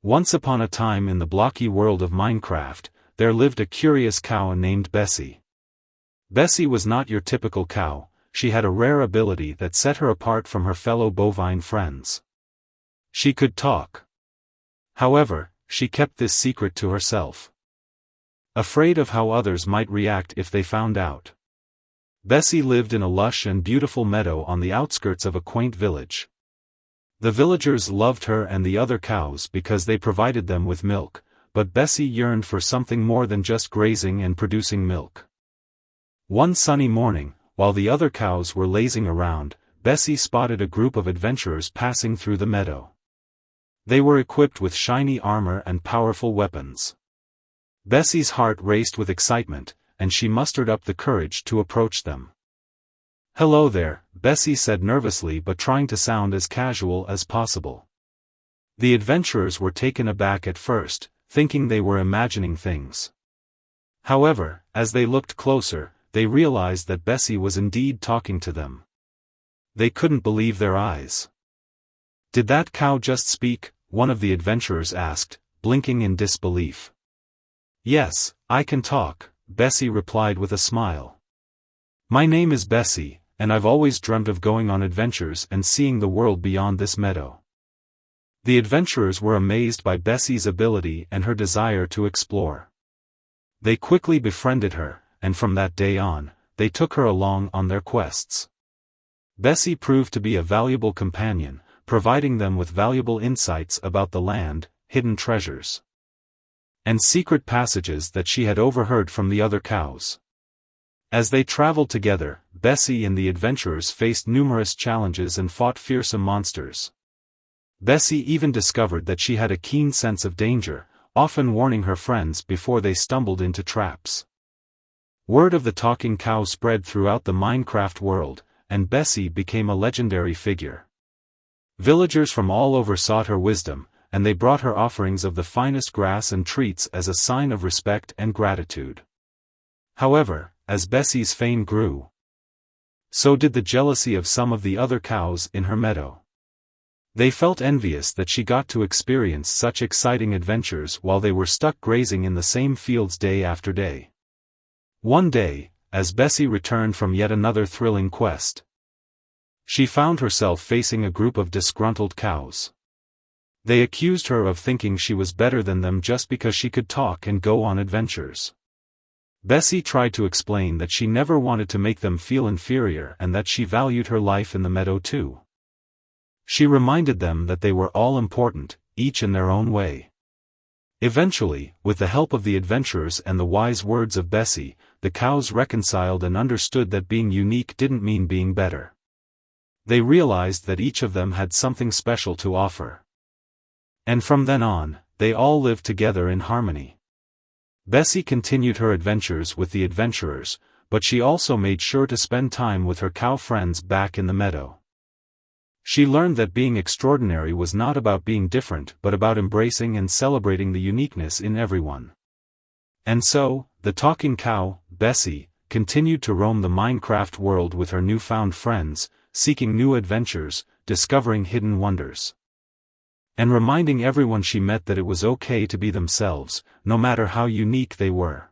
Once upon a time in the blocky world of Minecraft, there lived a curious cow named Bessie. Bessie was not your typical cow. She had a rare ability that set her apart from her fellow bovine friends. She could talk. However, she kept this secret to herself, afraid of how others might react if they found out. Bessie lived in a lush and beautiful meadow on the outskirts of a quaint village. The villagers loved her and the other cows because they provided them with milk, but Bessie yearned for something more than just grazing and producing milk. One sunny morning, while the other cows were lazing around, Bessie spotted a group of adventurers passing through the meadow. They were equipped with shiny armor and powerful weapons. Bessie's heart raced with excitement, and she mustered up the courage to approach them. "Hello there," Bessie said nervously but trying to sound as casual as possible. The adventurers were taken aback at first, thinking they were imagining things. However, as they looked closer, they realized that Bessie was indeed talking to them. They couldn't believe their eyes. "Did that cow just speak?" one of the adventurers asked, blinking in disbelief. "Yes, I can talk," Bessie replied with a smile. "My name is Bessie, and I've always dreamt of going on adventures and seeing the world beyond this meadow." The adventurers were amazed by Bessie's ability and her desire to explore. They quickly befriended her, and from that day on, they took her along on their quests. Bessie proved to be a valuable companion, providing them with valuable insights about the land, hidden treasures, and secret passages that she had overheard from the other cows. As they traveled together, Bessie and the adventurers faced numerous challenges and fought fearsome monsters. Bessie even discovered that she had a keen sense of danger, often warning her friends before they stumbled into traps. Word of the talking cow spread throughout the Minecraft world, and Bessie became a legendary figure. Villagers from all over sought her wisdom, and they brought her offerings of the finest grass and treats as a sign of respect and gratitude. However, as Bessie's fame grew, so did the jealousy of some of the other cows in her meadow. They felt envious that she got to experience such exciting adventures while they were stuck grazing in the same fields day after day. One day, as Bessie returned from yet another thrilling quest, she found herself facing a group of disgruntled cows. They accused her of thinking she was better than them just because she could talk and go on adventures. Bessie tried to explain that she never wanted to make them feel inferior and that she valued her life in the meadow too. She reminded them that they were all important, each in their own way. Eventually, with the help of the adventurers and the wise words of Bessie, the cows reconciled and understood that being unique didn't mean being better. They realized that each of them had something special to offer. And from then on, they all lived together in harmony. Bessie continued her adventures with the adventurers, but she also made sure to spend time with her cow friends back in the meadow. She learned that being extraordinary was not about being different but about embracing and celebrating the uniqueness in everyone. And so, the talking cow, Bessie, continued to roam the Minecraft world with her newfound friends, seeking new adventures, discovering hidden wonders, and reminding everyone she met that it was okay to be themselves, no matter how unique they were.